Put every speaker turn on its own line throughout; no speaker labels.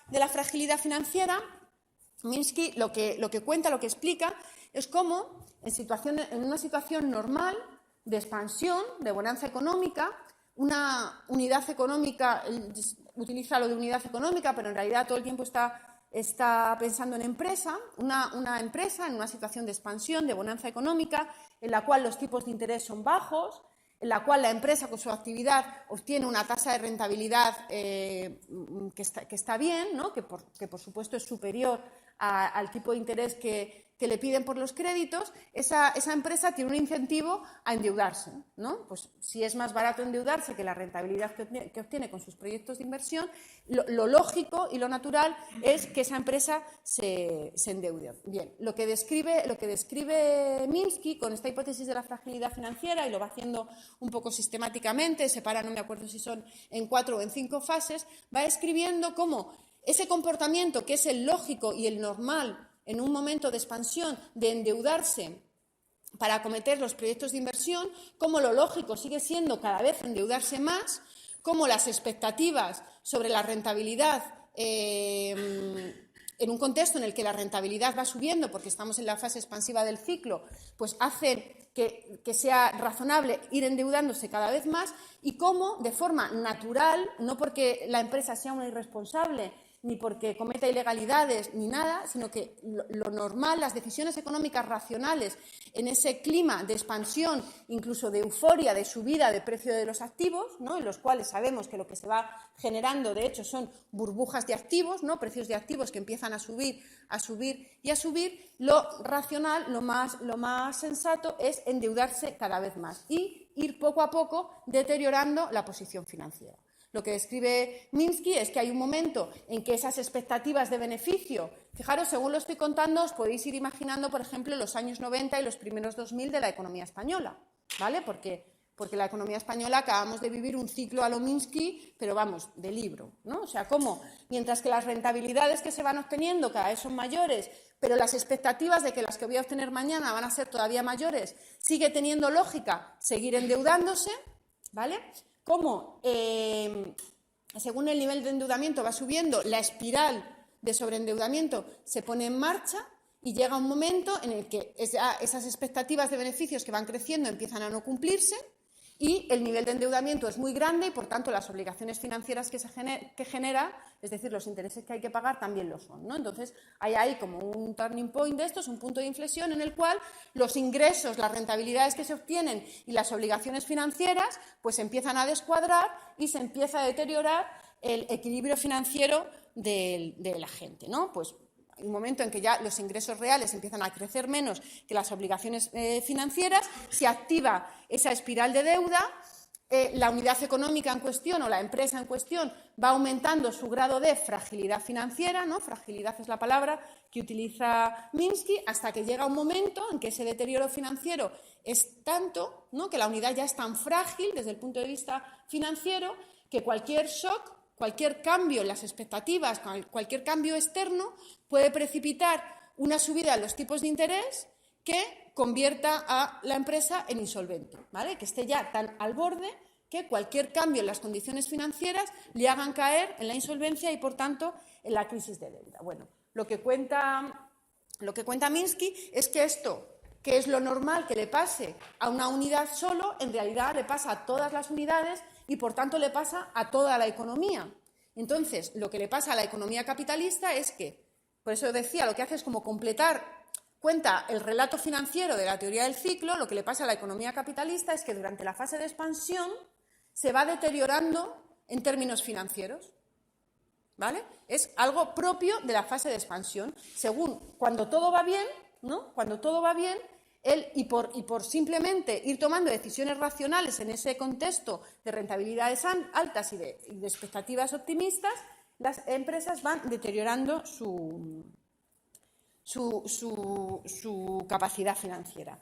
de la fragilidad financiera, Minsky lo que cuenta, lo que explica, es cómo en una situación normal de expansión, de bonanza económica, una unidad económica, utiliza lo de unidad económica, pero en realidad todo el tiempo está pensando en empresa, una empresa en una situación de expansión, de bonanza económica, en la cual los tipos de interés son bajos, en la cual la empresa con su actividad obtiene una tasa de rentabilidad que está bien, ¿no? que por supuesto es superior al tipo de interés que le piden por los créditos, esa empresa tiene un incentivo a endeudarse, ¿no? Pues si es más barato endeudarse que la rentabilidad que obtiene con sus proyectos de inversión, lo lógico y lo natural es que esa empresa se endeude. Bien, lo que describe Minsky con esta hipótesis de la fragilidad financiera, y lo va haciendo un poco sistemáticamente, separa, no me acuerdo si son en 4 o en 5 fases, va describiendo cómo ese comportamiento que es el lógico y el normal en un momento de expansión, de endeudarse para acometer los proyectos de inversión, cómo lo lógico sigue siendo cada vez endeudarse más, cómo las expectativas sobre la rentabilidad en un contexto en el que la rentabilidad va subiendo porque estamos en la fase expansiva del ciclo, pues hacen que sea razonable ir endeudándose cada vez más, y cómo de forma natural, no porque la empresa sea una irresponsable, ni porque cometa ilegalidades, ni nada, sino que lo normal, las decisiones económicas racionales en ese clima de expansión, incluso de euforia, de subida de precio de los activos, ¿no? En los cuales sabemos que lo que se va generando, de hecho, son burbujas de activos, ¿no? Precios de activos que empiezan a subir y a subir, lo racional, lo más sensato es endeudarse cada vez más y ir poco a poco deteriorando la posición financiera. Lo que describe Minsky es que hay un momento en que esas expectativas de beneficio, fijaros, según lo estoy contando, os podéis ir imaginando, por ejemplo, los años 90 y los primeros 2000 de la economía española, ¿vale? Porque la economía española acabamos de vivir un ciclo a lo Minsky, pero vamos, de libro, ¿no? O sea, cómo, mientras que las rentabilidades que se van obteniendo cada vez son mayores, pero las expectativas de que las que voy a obtener mañana van a ser todavía mayores, sigue teniendo lógica seguir endeudándose, ¿vale? Cómo, según el nivel de endeudamiento va subiendo, la espiral de sobreendeudamiento se pone en marcha y llega un momento en el que esas expectativas de beneficios que van creciendo empiezan a no cumplirse y el nivel de endeudamiento es muy grande y, por tanto, las obligaciones financieras que genera, es decir, los intereses que hay que pagar, también lo son, ¿no? Entonces, hay ahí como un turning point de esto, es un punto de inflexión en el cual los ingresos, las rentabilidades que se obtienen y las obligaciones financieras pues empiezan a descuadrar y se empieza a deteriorar el equilibrio financiero de la gente, ¿no? Pues hay un momento en que ya los ingresos reales empiezan a crecer menos que las obligaciones financieras, se activa esa espiral de deuda, la unidad económica en cuestión o la empresa en cuestión va aumentando su grado de fragilidad financiera, ¿no? Fragilidad es la palabra que utiliza Minsky, hasta que llega un momento en que ese deterioro financiero es tanto, ¿no? Que la unidad ya es tan frágil desde el punto de vista financiero que cualquier shock, cualquier cambio en las expectativas, cualquier cambio externo puede precipitar una subida en los tipos de interés que convierta a la empresa en insolvente, ¿vale? Que esté ya tan al borde que cualquier cambio en las condiciones financieras le hagan caer en la insolvencia y, por tanto, en la crisis de deuda. Bueno, lo que cuenta Minsky es que esto, que es lo normal que le pase a una unidad solo, en realidad le pasa a todas las unidades y, por tanto, le pasa a toda la economía. Entonces, lo que le pasa a la economía capitalista es que, por eso decía, lo que hace es como cuenta el relato financiero de la teoría del ciclo. Lo que le pasa a la economía capitalista es que durante la fase de expansión se va deteriorando en términos financieros, ¿vale? Es algo propio de la fase de expansión. Cuando todo va bien, ¿no? Cuando todo va bien, y por simplemente ir tomando decisiones racionales en ese contexto de rentabilidades altas y de expectativas optimistas, las empresas van deteriorando su capacidad financiera.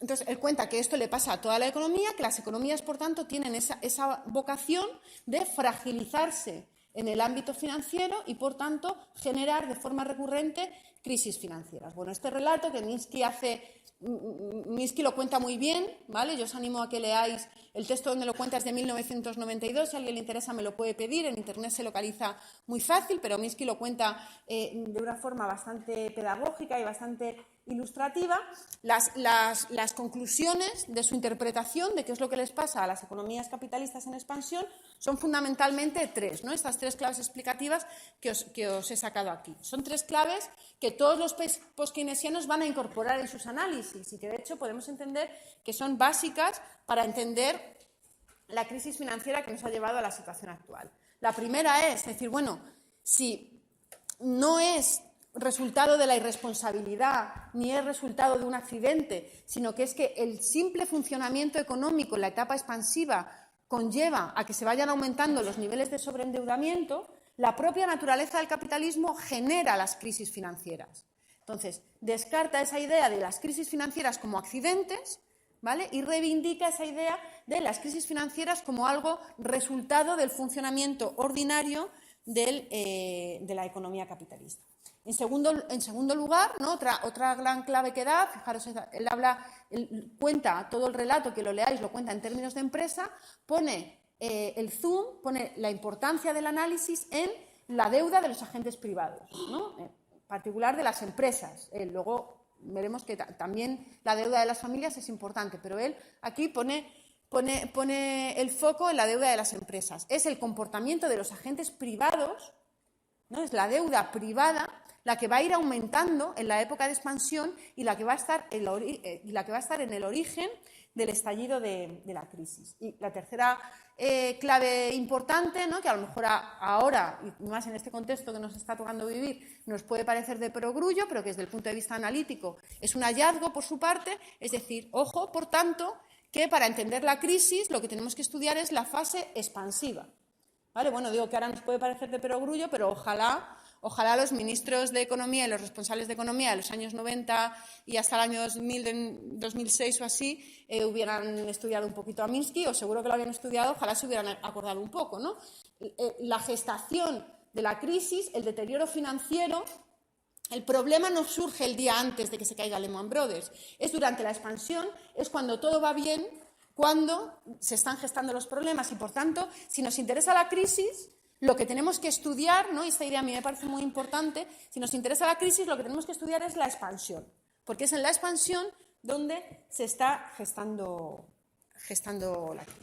Entonces, él cuenta que esto le pasa a toda la economía, que las economías, por tanto, tienen esa vocación de fragilizarse
en el ámbito financiero y, por tanto, generar de forma recurrente crisis financieras. Bueno, este relato que Minsky lo cuenta muy bien, ¿vale? Yo os animo a que leáis el texto donde lo cuenta, es de 1992, si a alguien le interesa me lo puede pedir, en Internet se localiza muy fácil, pero Minsky lo cuenta de una forma bastante pedagógica y bastante ilustrativa. Las conclusiones de su interpretación de qué es lo que les pasa a las economías capitalistas en expansión son fundamentalmente tres, ¿no? Estas tres claves explicativas que os he sacado aquí. Son tres claves que todos los post-keynesianos van a incorporar en sus análisis y que, de hecho, podemos entender que son básicas para entender la crisis financiera que nos ha llevado a la situación actual. La primera es decir, bueno, si no es resultado de la irresponsabilidad ni es resultado de un accidente, sino que es que el simple funcionamiento económico en la etapa expansiva conlleva a que se vayan aumentando los niveles de sobreendeudamiento, la propia naturaleza del capitalismo genera las crisis financieras. Entonces, descarta esa idea de las crisis financieras como accidentes, ¿vale? Y reivindica esa idea de las crisis financieras como algo resultado del funcionamiento ordinario de la economía capitalista. En segundo lugar, ¿no? otra gran clave que da, fijaros, él cuenta todo el relato, que lo leáis, lo cuenta en términos de empresa, pone el zoom, pone la importancia del análisis en la deuda de los agentes privados, ¿no? En particular de las empresas. Luego veremos que también la deuda de las familias es importante, pero él aquí pone el foco en la deuda de las empresas. Es el comportamiento de los agentes privados, ¿no? Es la deuda privada la que va a ir aumentando en la época de expansión y la que va a estar en el origen del estallido de la crisis. Y la tercera clave importante, ¿no? Que a lo mejor ahora, y más en este contexto que nos está tocando vivir, nos puede parecer de perogrullo, pero que desde el punto de vista analítico es un hallazgo por su parte, es decir, ojo, por tanto, que para entender la crisis lo que tenemos que estudiar es la fase expansiva. ¿Vale? Bueno, digo que ahora nos puede parecer de perogrullo, pero ojalá los ministros de Economía y los responsables de Economía de los años 90 y hasta el año 2006 o así hubieran estudiado un poquito a Minsky, o seguro que lo habían estudiado, ojalá se hubieran acordado un poco, ¿no? La gestación de la crisis, el deterioro financiero, el problema no surge el día antes de que se caiga Lehman Brothers, es durante la expansión, es cuando todo va bien, cuando se están gestando los problemas y, por tanto, si nos interesa la crisis, lo que tenemos que estudiar, ¿no? Y esta idea a mí me parece muy importante, si nos interesa la crisis, lo que tenemos que estudiar es la expansión, porque es en la expansión donde se está gestando la crisis.